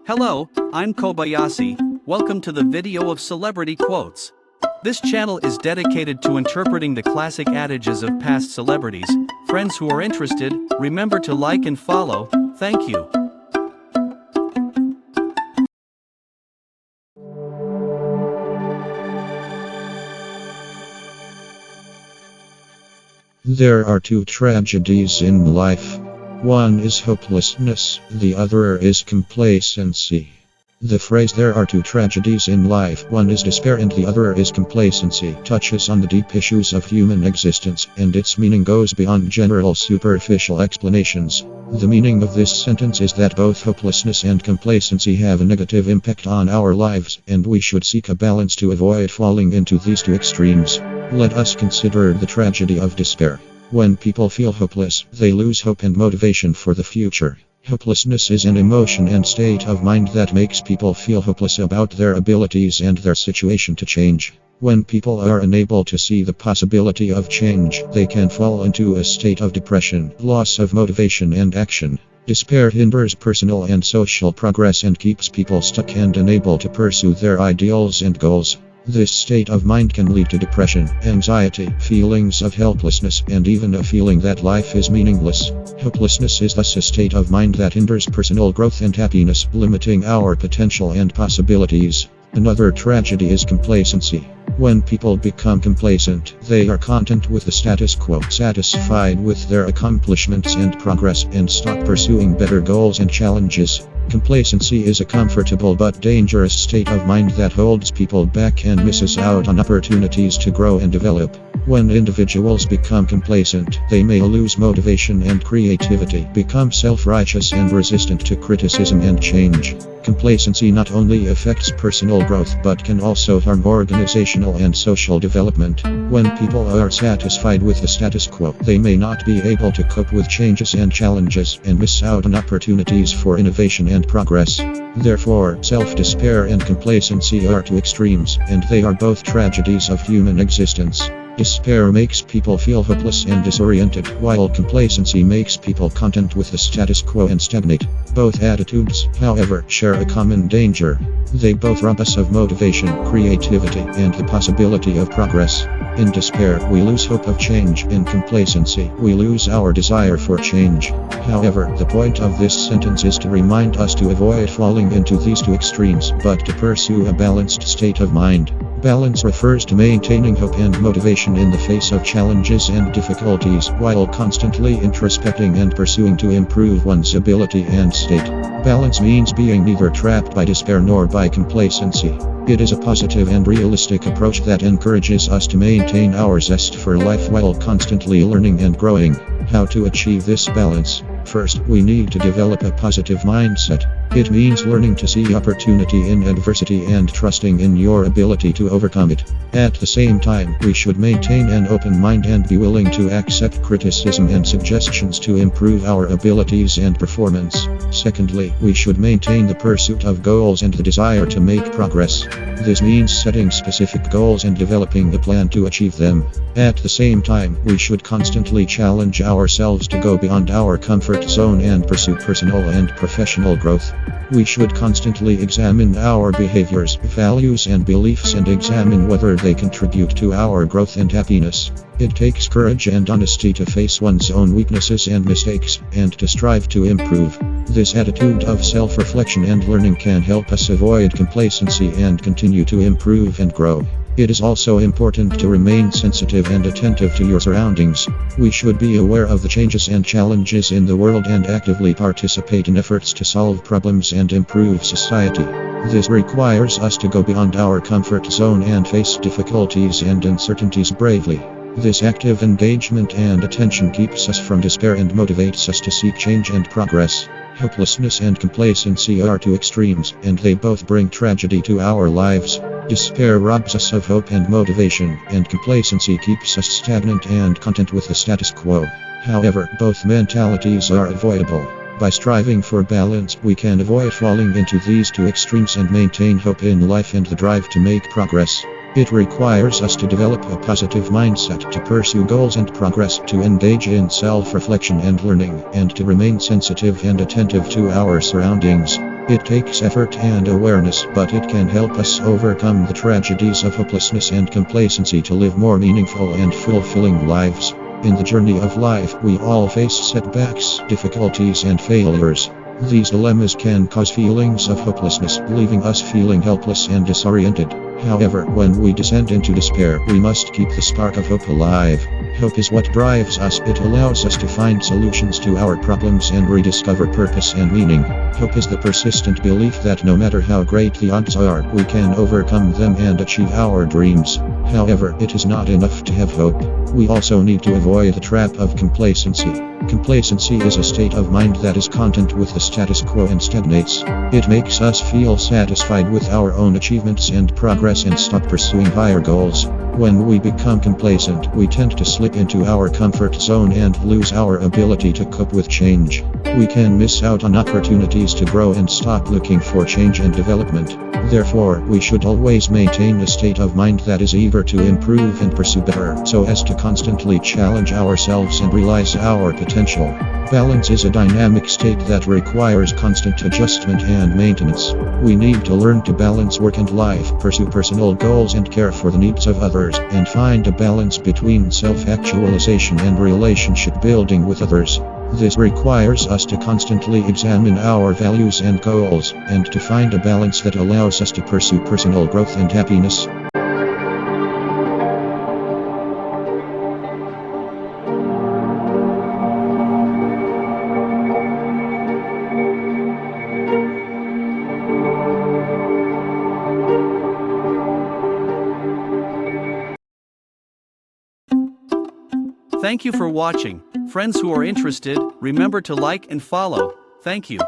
Hello, I'm Kobayashi. Welcome to the video of celebrity quotes. This channel is dedicated to interpreting the classic adages of past celebrities. Friends who are interested, remember to like and follow. Thank you. There are two tragedies in life. One is hopelessness, the other is complacency. The phrase "there are two tragedies in life, one is despair and the other is complacency" touches on the deep issues of human existence, and its meaning goes beyond general superficial explanations. The meaning of this sentence is that both hopelessness and complacency have a negative impact on our lives, and we should seek a balance to avoid falling into these two extremes. Let us consider the tragedy of despair. When people feel hopeless, they lose hope and motivation for the future. Hopelessness is an emotion and state of mind that makes people feel hopeless about their abilities and their situation to change. When people are unable to see the possibility of change, they can fall into a state of depression, loss of motivation and action. Despair hinders personal and social progress and keeps people stuck and unable to pursue their ideals and goals. This state of mind can lead to depression, anxiety, feelings of helplessness, and even a feeling that life is meaningless. Hopelessness is thus a state of mind that hinders personal growth and happiness, limiting our potential and possibilities. Another tragedy is complacency. When people become complacent, they are content with the status quo, satisfied with their accomplishments and progress, and stop pursuing better goals and challenges. Complacency is a comfortable but dangerous state of mind that holds people back and misses out on opportunities to grow and develop. When individuals become complacent, they may lose motivation and creativity, become self-righteous and resistant to criticism and change. Complacency not only affects personal growth but can also harm organizational and social development. When people are satisfied with the status quo, they may not be able to cope with changes and challenges, and miss out on opportunities for innovation and progress. Therefore, self-despair and complacency are two extremes, and they are both tragedies of human existence. Despair makes people feel hopeless and disoriented, while complacency makes people content with the status quo and stagnate. Both attitudes, however, share a common danger. They both rob us of motivation, creativity, and the possibility of progress. In despair, we lose hope of change. In complacency, we lose our desire for change. However, the point of this sentence is to remind us to avoid falling into these two extremes, but to pursue a balanced state of mind. Balance refers to maintaining hope and motivation in the face of challenges and difficulties, while constantly introspecting and pursuing to improve one's ability and state. Balance means being neither trapped by despair nor by complacency. It is a positive and realistic approach that encourages us to maintain our zest for life while constantly learning and growing. How to achieve this balance? First, we need to develop a positive mindset. It means learning to see opportunity in adversity and trusting in your ability to overcome it. At the same time, we should maintain an open mind and be willing to accept criticism and suggestions to improve our abilities and performance. Secondly, we should maintain the pursuit of goals and the desire to make progress. This means setting specific goals and developing a plan to achieve them. At the same time, we should constantly challenge ourselves to go beyond our comfort zone and pursue personal and professional growth. We should constantly examine our behaviors, values, and beliefs and examine whether they contribute to our growth and happiness. It takes courage and honesty to face one's own weaknesses and mistakes, and to strive to improve. This attitude of self-reflection and learning can help us avoid complacency and continue to improve and grow. It is also important to remain sensitive and attentive to your surroundings. We should be aware of the changes and challenges in the world and actively participate in efforts to solve problems and improve society. This requires us to go beyond our comfort zone and face difficulties and uncertainties bravely. This active engagement and attention keeps us from despair and motivates us to seek change and progress. Hopelessness and complacency are two extremes, and they both bring tragedy to our lives. Despair robs us of hope and motivation, and complacency keeps us stagnant and content with the status quo. However, both mentalities are avoidable. By striving for balance, we can avoid falling into these two extremes and maintain hope in life and the drive to make progress. It requires us to develop a positive mindset, to pursue goals and progress, to engage in self-reflection and learning, and to remain sensitive and attentive to our surroundings. It takes effort and awareness, but it can help us overcome the tragedies of hopelessness and complacency to live more meaningful and fulfilling lives. In the journey of life, we all face setbacks, difficulties, and failures. These dilemmas can cause feelings of hopelessness, leaving us feeling helpless and disoriented. However, when we descend into despair, we must keep the spark of hope alive. Hope is what drives us. It allows us to find solutions to our problems and rediscover purpose and meaning. Hope is the persistent belief that no matter how great the odds are, we can overcome them and achieve our dreams. However, it is not enough to have hope. We also need to avoid the trap of complacency. Complacency is a state of mind that is content with the status quo and stagnates. It makes us feel satisfied with our own achievements and progress and stop pursuing higher goals. When we become complacent, we tend to slip into our comfort zone and lose our ability to cope with change. We can miss out on opportunities to grow and stop looking for change and development. Therefore, we should always maintain a state of mind that is eager to improve and pursue better, so as to constantly challenge ourselves and realize our potential. Balance is a dynamic state that requires constant adjustment and maintenance. We need to learn to balance work and life, pursue personal goals and care for the needs of others, and find a balance between self-actualization and relationship building with others. This requires us to constantly examine our values and goals, and to find a balance that allows us to pursue personal growth and happiness. Thank you for watching. Friends who are interested, remember to like and follow. Thank you.